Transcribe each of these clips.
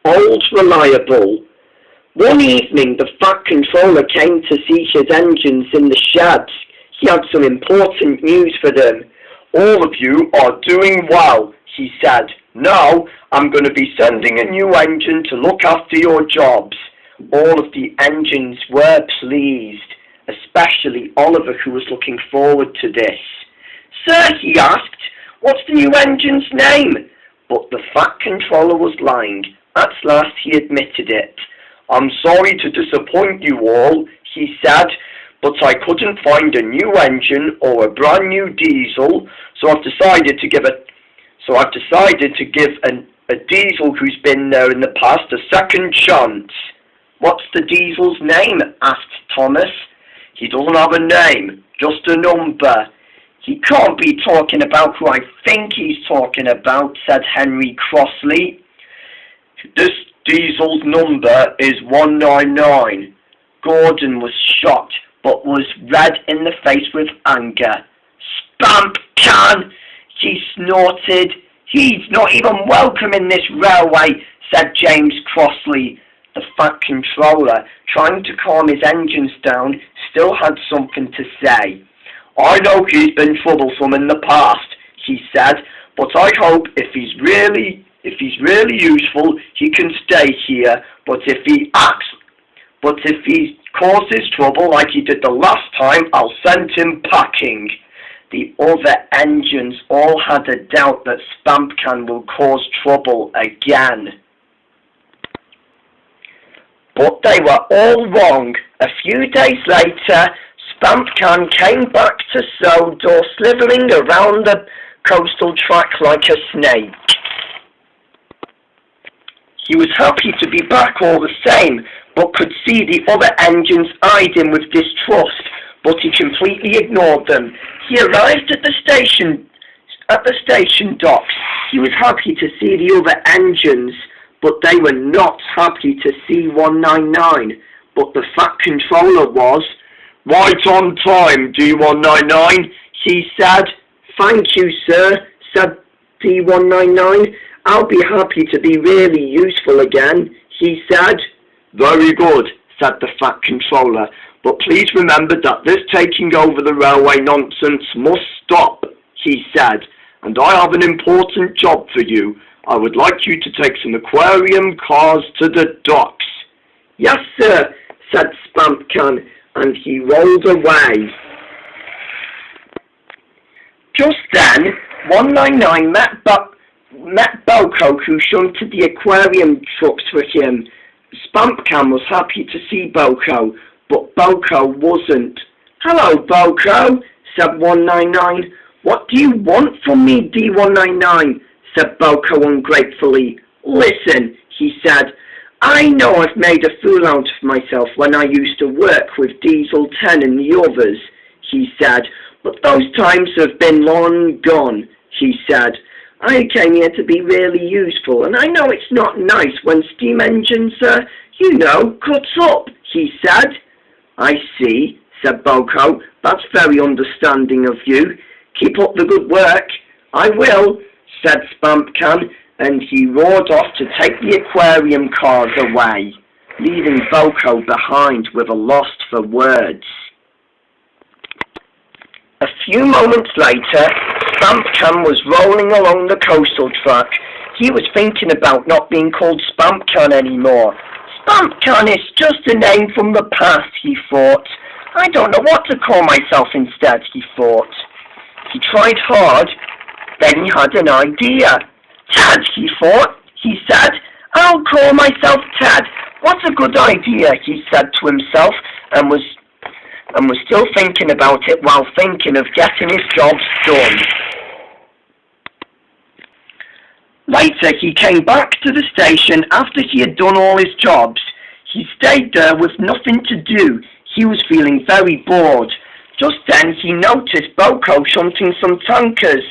old reliable. One evening the Fat Controller came to see his engines in the sheds. He had some important news for them. "All of you are doing well," he said. "Now I'm going to be sending a new engine to look after your jobs." All of the engines were pleased, especially Oliver, who was looking forward to this. "Sir," he asked, "what's the new engine's name?" But the Fat Controller was lying. At last he admitted it. "I'm sorry to disappoint you all," he said, "but I couldn't find a new engine or a brand new diesel, so I've decided to give a diesel who's been there in the past a second chance." "What's the diesel's name?" asked Thomas. "He doesn't have a name, just a number." "He can't be talking about who I think he's talking about," said Henry crossly. "This diesel's number is 199. Gordon was shocked, but was red in the face with anger. "Spamp can!" he snorted. "He's not even welcome in this railway," said James crossly. The Fat Controller, trying to calm his engines down, still had something to say. "I know he's been troublesome in the past," he said, "but I hope if he's really useful, he can stay here. But if he causes trouble like he did the last time, I'll send him packing." The other engines all had a doubt that Spampcan will cause trouble again. But they were all wrong. A few days later, Spampcan came back to Sodor, slithering around the coastal track like a snake. He was happy to be back all the same, but could see the other engines eyed him with distrust, but he completely ignored them. He arrived at the station docks. He was happy to see the other engines, but they were not happy to see 199. But the Fat Controller was. "Right on time, D199, he said. "Thank you, sir," said D199. "I'll be happy to be really useful again," he said. "Very good," said the Fat Controller, "but please remember that this taking over the railway nonsense must stop," he said. "And I have an important job for you. I would like you to take some aquarium cars to the docks." "Yes, sir," said Spampcan, and he rolled away. Just then, 199 met Boko, who shunted the aquarium trucks for him. Spampcan was happy to see Boko, but Boko wasn't. "Hello, Boko," said 199. "What do you want from me, D199? said Boko ungratefully. "Listen," he said, "I know I've made a fool out of myself when I used to work with Diesel 10 and the others," he said, "but those times have been long gone," he said. "I came here to be really useful, and I know it's not nice when steam engines are, cut up," he said. "I see," said Boko. "That's very understanding of you. Keep up the good work." "I will," said Spampcan, and he roared off to take the aquarium cars away, leaving Boko behind with a loss for words. A few moments later, Spampcan was rolling along the coastal track. He was thinking about not being called Spampcan anymore. "Spampcan is just a name from the past," he thought. "I don't know what to call myself instead," he thought. He tried hard, then he had an idea. "Ted," he thought, he said. "I'll call myself Ted. What a good idea," he said to himself, and was still thinking about it while thinking of getting his jobs done. Later, he came back to the station after he had done all his jobs. He stayed there with nothing to do. He was feeling very bored. Just then, he noticed Boko shunting some tankers.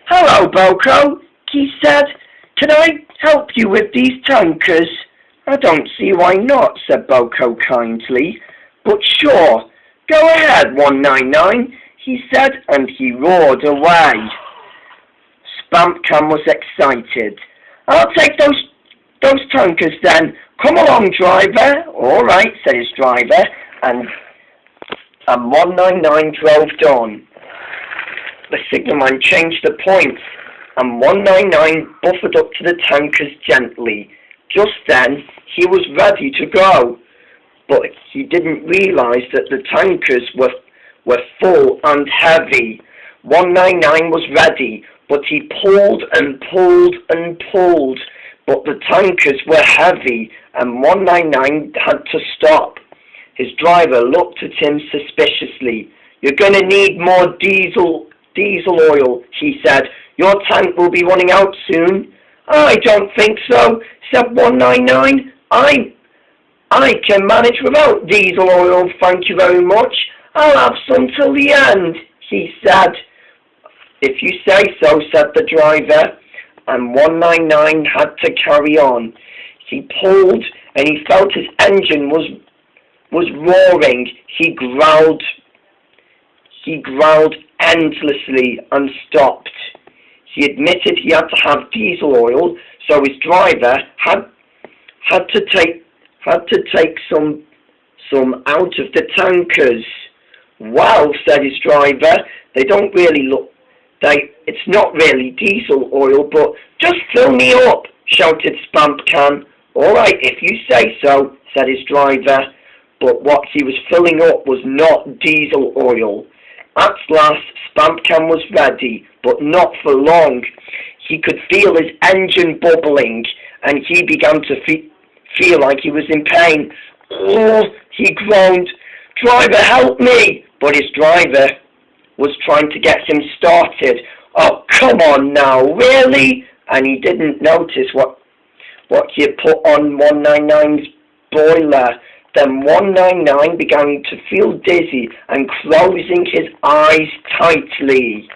"Hello, Boko," he said. "Can I help you with these tankers?" "I don't see why not," said Boko kindly. "But sure, go ahead, 199, he said, and he roared away. Spampcan was excited. "I'll take those those tankers then. Come along, driver. All right, said his driver, and 199 drove on. The signalman changed the point, and 199 buffered up to the tankers gently. Just then, he was ready to go, but he didn't realise that the tankers were full and heavy. 199 was ready, but he pulled and pulled and pulled, but the tankers were heavy, and 199 had to stop. His driver looked at him suspiciously. "You're going to need more diesel oil," he said. "Your tank will be running out soon." "I don't think so," said 199. I can manage without diesel oil, thank you very much. I'll have some till the end," he said. "If you say so," said the driver, and 199 had to carry on. He pulled, and he felt his engine was roaring. He growled endlessly and stopped. He admitted he had to have diesel oil, so his driver had to take some out of the tankers. "Well," said his driver, it's not really diesel oil, but just fill me up," shouted Spampcan. "All right, if you say so," said his driver, but what he was filling up was not diesel oil. At last, Spampcan was ready, but not for long. He could feel his engine bubbling, and he began to feel like he was in pain. "Oh," he groaned. "Driver, help me!" But his driver was trying to get him started. "Oh, come on now, really?" And he didn't notice what he had put on 199's boiler. Then 199 began to feel dizzy and closing his eyes tightly.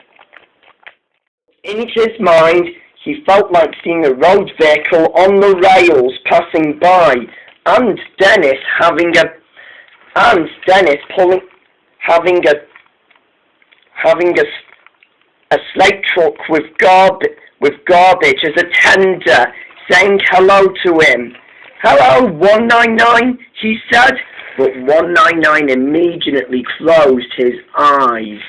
In his mind, he felt like seeing a road vehicle on the rails passing by, and Dennis having a slate truck with garbage as a tender, saying hello to him. "Hello, 199, he said, but 199 immediately closed his eyes.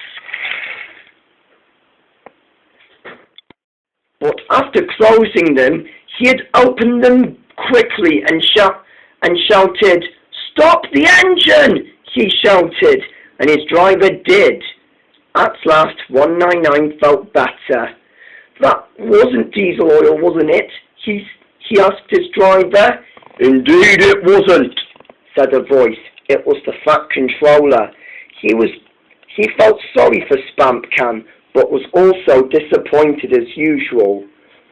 But after closing them, he had opened them quickly and shouted, "Stop the engine!" he shouted, and his driver did. At last, 199 felt better. "That wasn't diesel oil, wasn't it?" he asked his driver. "Indeed it wasn't," said a voice. It was the Fat Controller. He felt sorry for Spampcan, but was also disappointed as usual.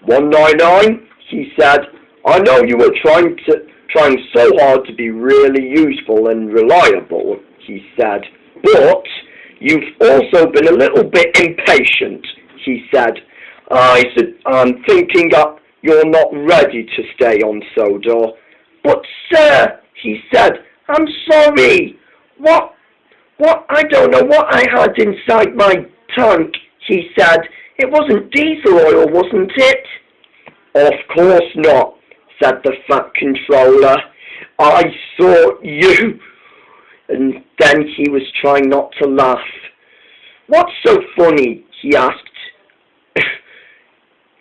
199, he said, "I know you were trying so hard to be really useful and reliable," he said, "but you've also been a little bit impatient," he said. I'm thinking that you're not ready to stay on Sodor." "But sir," he said, "I'm sorry. What, I don't know what I had inside my tank," he said. "It wasn't diesel oil, wasn't it?" "Of course not," said the Fat Controller. "I saw you." And then he was trying not to laugh. "What's so funny?" he asked.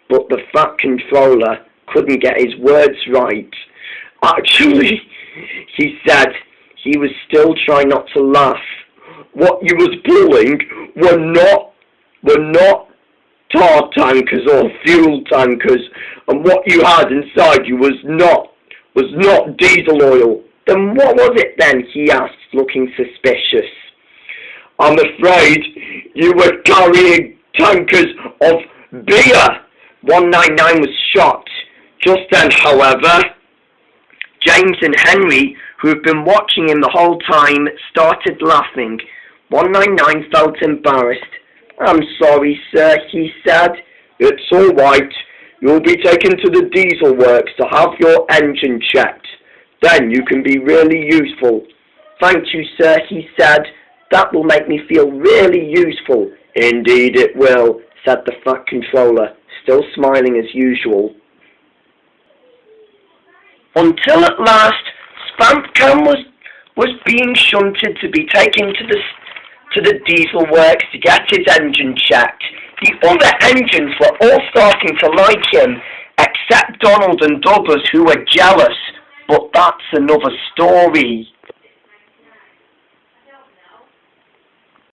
But the Fat Controller couldn't get his words right. "Actually," he said, he was still trying not to laugh, "what you was pulling were not tar tankers or fuel tankers, and what you had inside you was not diesel oil." "Then what was it then?" he asked, looking suspicious. "I'm afraid you were carrying tankers of beer." 199 was shocked. Just then, however, James and Henry, who had been watching him the whole time, started laughing. 199 felt embarrassed. "I'm sorry, sir," he said. "It's all right. You'll be taken to the diesel works to have your engine checked. Then you can be really useful." "Thank you, sir," he said. "That will make me feel really useful." "Indeed it will," said the Fat Controller, still smiling as usual. until at last Spampcam was being shunted to be taken to the diesel works to get his engine checked. The other engines were all starting to like him, except Donald and Douglas, who were jealous, but that's another story.